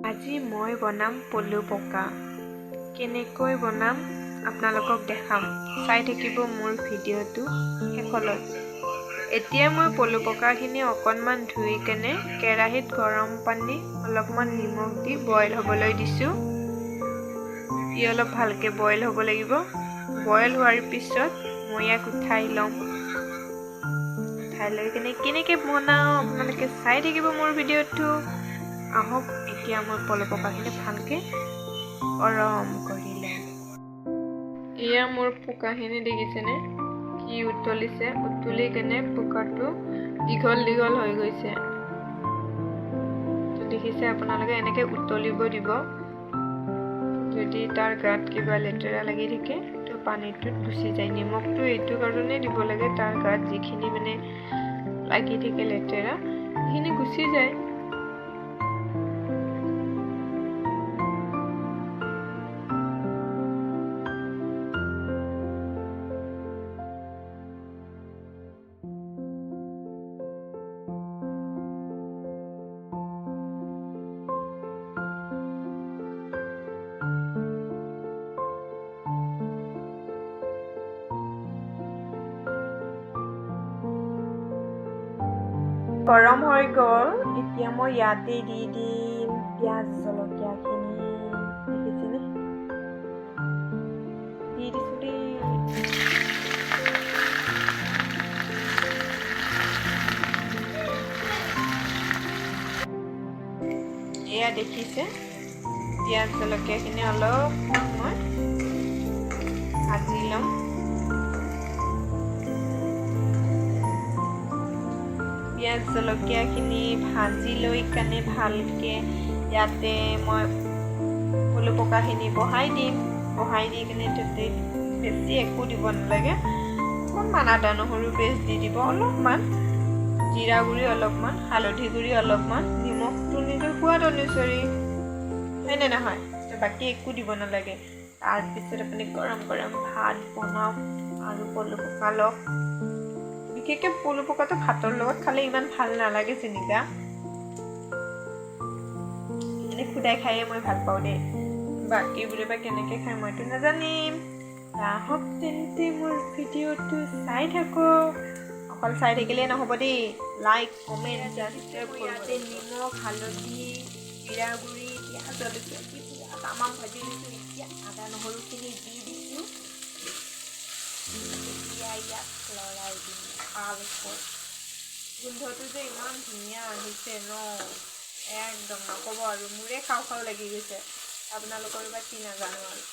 আজি মই বনাম পলু পকা। কেনেকৈ বনাম আপোনালোকক দেখাম। চাই থাকিব মোৰ ভিডিঅ'টো শেষলৈ। এতিয়া মই পলু পকাখিনি অকণমান ধুই কেনে কেৰাহীত গৰম পানী অলপমান নিমখ দি বইল হ'বলৈ দিছোঁ। ই অলপ ভালকৈ বইল হ'ব লাগিব। বইল হোৱাৰ পিছত মই ইয়াক উঠাই ল'ম। উঠাই লৈ কেনে কেনেকৈ বনাওঁ আপোনালোকে চাই থাকিব মোৰ ভিডিঅ'টো। আহক এতিয়া মই পলু পকাখিনি ভালকৈ গৰম কৰি লওঁ। এয়া মোৰ পকাখিনি দেখিছেনে কি উতলিছে। উতলি কেনে পকাটো দীঘল দীঘল হৈ গৈছে। দেখিছে আপোনালোকে এনেকৈ উতলিব দিব। যদি তাৰ গাত কিবা লেতেৰা লাগি থাকে তো পানীটোত গুচি যায়। নিমখটো এইটো কাৰণে দিব লাগে, তাৰ গাত যিখিনি মানে লাগি থাকে লেতেৰা সেইখিনি গুচি যায়। গৰম হৈ গ'ল। এতিয়া মই ইয়াতে দি দিম পিঁয়াজ জলকীয়াখিনি। দেখিছেনে দি দিছোঁ দেই। এয়া দেখিছে পিঁয়াজ জলকীয়াখিনি অলপ মই ভাজি ল'ম। পিঁয়াজ জলকীয়াখিনি ভাজি লৈ কেনে ভালকৈ ইয়াতে মই পলু পকাখিনি বহাই দিম। বহাই দি কেনে তাতে বেছি একো দিব নালাগে। অকণমান আদা নহৰু পেষ্ট দি দিব, অলপমান জিৰা গুড়ি অলপমান, হালধি গুড়ি অলপমান, নিমখটো নিজৰ সোৱাদ অনুসৰি, হয়নে নহয়? বাকী একো দিব নালাগে। তাৰপিছত আপুনি গৰম গৰম ভাত বনাওক আৰু পলু পকা লওক। বিশেষকৈ পলু পকাটো ভাতৰ লগত খালে ইমান ভাল নালাগে যেনিবা। এনে খুদাই খায়ে মই ভাল পাওঁ দেই। বাকীবোৰে বা কেনেকৈ খায় মইতো নাজানিম। আহক তেন্তে মোৰ ভিডিঅ'টো চাই থাকক। অকল চাই থাকিলেই নহ'ব দেই, লাইক কমেণ্ট ছাবস্ক্ৰাইব ইয়াতে নিমখ হালধি জিৰা গুড়ি পিঁয়াজ জলকীয়া দি তামাম ভাজি লৈছোঁ। এতিয়া আদা নহৰুখিনি দি দিছোঁ। এতিয়া ইয়াক লৰাই দিম ভালকৈ। গোন্ধটো যে ইমান ধুনীয়া আহিছে ন, একদম নক'ব আৰু। মোৰে খাওঁ খাওঁ লাগি গৈছে, আপোনালোকৰ বা কি নাজানো আৰু।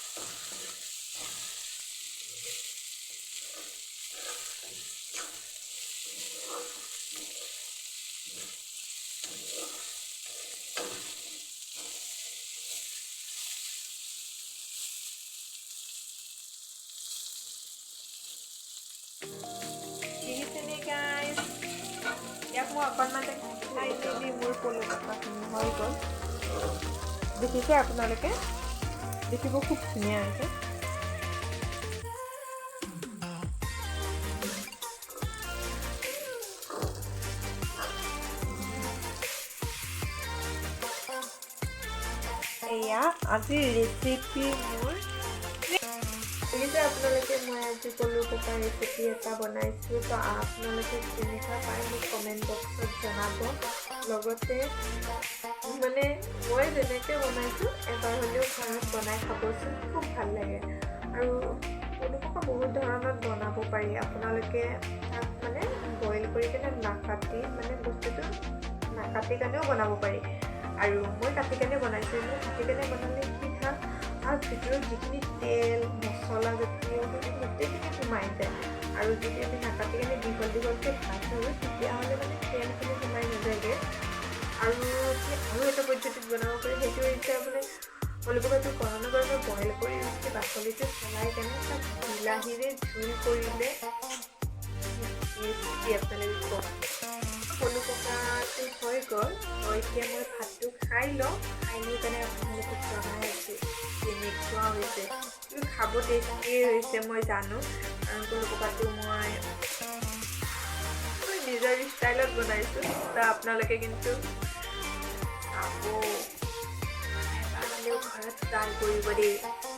দেখিছেনে গাইজ? ইয়াক মই অকণমান খাই মেলি মোৰ পলু পকাখিনি হৈ গ'ল। দেখিছে আপোনালোকে? দেখিব খুব ধুনীয়া হৈছে। এয়া আজিৰ ৰেচিপি মোৰ। দেখিছে আপোনালোকে মই আজি পলু পকা ৰেচিপি এটা বনাইছোঁ। তো আপোনালোকে কেনেকুৱা পায় মোক কমেণ্ট বক্সত জনাব। লগতে মানে মই যেনেকৈ বনাইছোঁ এবাৰ হ'লেও ঘৰত বনাই খাবচোন, খুব ভাল লাগে। আৰু পলু পকা বহুত ধৰণত বনাব পাৰি। আপোনালোকে তাক মানে বইল কৰি কেনে নাকাটি, মানে বস্তুটো নাকাটি কাৰণেও বনাব পাৰি। আৰু মই কাটি কেনে বনাইছোঁ। মই কাটি কেনে বনালে কি ভাল, তাৰ ভিতৰত যিখিনি তেল মছলা জাতীয় গোটেইখিনি সোমাই যায়। আৰু যদি আমি নাকাটি কেনে দীঘল দীঘলকৈ ভাজোঁ তেতিয়াহ'লে মানে তেলখিনি সোমাই নাযায়গৈ। আৰু এটা পদ্ধতিত বনাব পাৰি, সেইটো হৈছে মানে পলু পকাটো গৰমে গৰমে বইল কৰি উঠি বাকলিটো চলাই কেনে তাক বিলাহীৰে জোল কৰিলে আপোনালোকে পলু পকাটো হৈ গ'ল। এতিয়া মই ভাতটো খাই লওঁ। খাই লৈ কেনে আপোনালোকক জনাই আছোঁ কেনেকুৱা হৈছে। কিন্তু খাব টেষ্টিয়ে হৈছে মই জানো, কাৰণ পলু পকাটো মই নিজৰ ষ্টাইলত বনাইছোঁ। তো আপোনালোকে কিন্তু খাব। ঘৰত ট্ৰাই কৰিব দেই।